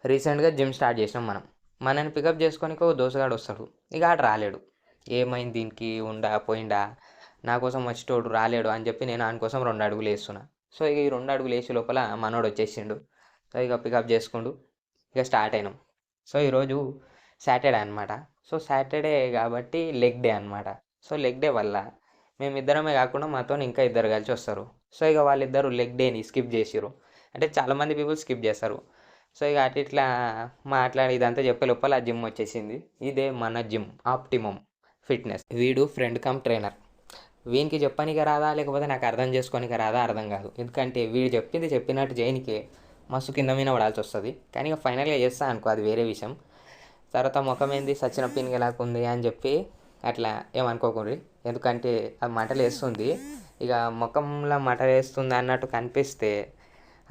రీసెంట్‌గా gym start చేసినాం మనం. మనల్ని పికప్ చేసుకోనికి ఓ దోస్తుగాడు వస్తాడు. ఇక ఆడు రాలేడు. ఏమైంది దీనికి పోయిండా? నా కోసం వచ్చేటోడు రాలేడు అని చెప్పి నేను ఆని కోసం 2 అడుగులు ఏస్తున్నా. సో, ఇక ఈ 2 అడుగులు ఏసే లోపల మనోడు వచ్చేసిండు. సో, ఇక పికప్ చేసుకుండు ఇక స్టార్ట్ అయినాం. సో, ఈరోజు సాటర్డే అనమాట. సో, సాటర్డే కాబట్టి లెగ్ డే అనమాట. సో, లెగ్ డే వల్ల మేమిద్దరమే కాకుండా మాతోని ఇంకా ఇద్దరు కలిసి వస్తారు. సో, ఇక వాళ్ళిద్దరూ లెగ్ డేని స్కిప్ చేసిర్రు. అంటే చాలామంది పీపుల్ స్కిప్ చేస్తారు. సో, ఇక అటు ఇట్లా మాట్లాడి ఇదంతా చెప్పే లోపల ఆ జిమ్ వచ్చేసింది. ఇదే మన జిమ్ ఆప్టిమమ్ ఫిట్‌నెస్. వీడు ఫ్రెండ్ కమ్ ట్రైనర్. వీనికి చెప్పనీకి రాదా? లేకపోతే నాకు అర్థం చేసుకోనీకి రాదా? అర్థం కాదు. ఎందుకంటే వీడు చెప్పింది చెప్పినట్టు చేయనీకే మస్తు కింద మీద పడాల్సొస్తది. కానీ ఇక ఫైనల్‌గా చేస్తా అనుకో అది వేరే విషయం. తర్వాత మొఖం ఏంది సచ్చిన పిన్నిగలాకుంది అని చెప్పి అట్లా ఏమనుకోకుండ్రి. ఎందుకంటే అది మంటలేస్తుంది. ఇక మొఖంలో మంటలేస్తుంది అన్నట్టు కనిపిస్తే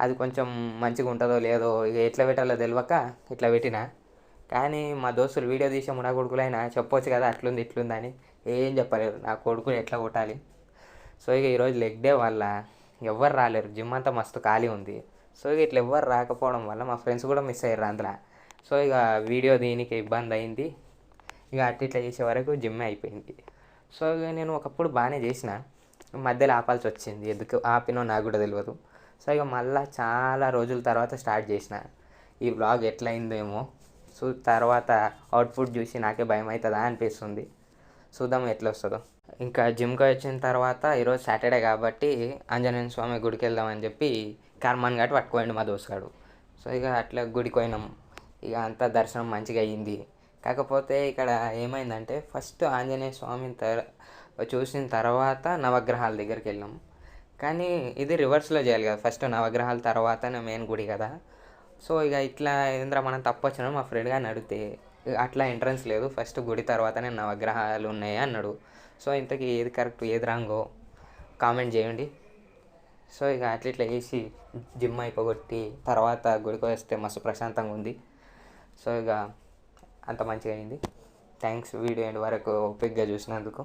అది కొంచెం మంచిగా ఉంటుందో లేదో ఇక ఎట్లా పెట్టాలో తెలవక ఇట్లా పెట్టిన. కానీ మా దోస్తులు వీడియో తీసే మునా కొడుకులైనా చెప్పొచ్చు కదా అట్లుంది ఇట్లుంది అని. ఏం చెప్పలేరు. నా కొడుకుని ఎట్లా కొట్టాలి. సో ఇక ఈరోజు లెగ్ డే వల్ల ఎవ్వరు రాలేరు. జిమ్ అంతా మస్తు ఖాళీ ఉంది. సో ఇక ఇట్లా ఎవ్వరు రాకపోవడం వల్ల మా ఫ్రెండ్స్ కూడా మిస్ అయ్యారు అందులో. సో ఇక వీడియో దీనికి ఇబ్బంది అయింది. ఇక అట్లా ఇట్లా చేసే వరకు జిమ్ అయిపోయింది. సో ఇక నేను ఒకప్పుడు బాగానే చేసిన. మధ్యలో ఆపాల్సి వచ్చింది. ఎందుకు ఆపినో నాకు కూడా తెలియదు. సో ఇక మళ్ళీ చాలా రోజుల తర్వాత స్టార్ట్ చేసిన. ఈ వ్లాగ్ ఎట్లయిందేమో. సో తర్వాత అవుట్పుట్ చూసి నాకే భయం అవుతుందా అనిపిస్తుంది. చూద్దాం ఎట్లా వస్తుందో. ఇంకా జిమ్కి వచ్చిన తర్వాత ఈరోజు సాటర్డే కాబట్టి ఆంజనేయ స్వామి గుడికి వెళ్దామని చెప్పి కర్మాన్ గట్టి పట్టుకోండి మా దోస్తుగాడు. సో ఇక అట్లా గుడికి పోయినాం. ఇక అంతా దర్శనం మంచిగా అయ్యింది. కాకపోతే ఇక్కడ ఏమైందంటే ఫస్ట్ ఆంజనేయ స్వామిని చూసిన తర్వాత నవగ్రహాల దగ్గరికి వెళ్ళాం. కానీ ఇది రివర్స్లో చేయాలి కదా. ఫస్ట్ నవగ్రహాల తర్వాతనే మెయిన్ గుడి కదా. సో ఇక ఇట్లా ఏంద్రా మనం తప్పు వచ్చినా మా ఫ్రెండ్ గారిని అడిగితే అట్లా ఎంట్రన్స్ లేదు, ఫస్ట్ గుడి తర్వాతనే నవగ్రహాలు ఉన్నాయి అన్నాడు. సో ఇంతకీ ఏది కరెక్ట్ ఏది రాంగో కామెంట్ చేయండి. సో ఇక అట్లా ఇట్లా వేసి జిమ్ అయిపోగొట్టి తర్వాత గుడికి వస్తే మస్తు ప్రశాంతంగా ఉంది. సో ఇక అంత మంచిగా అయింది. థ్యాంక్స్ వీడియో ఎండ్ వరకు ఓపిక్గా చూసినందుకు.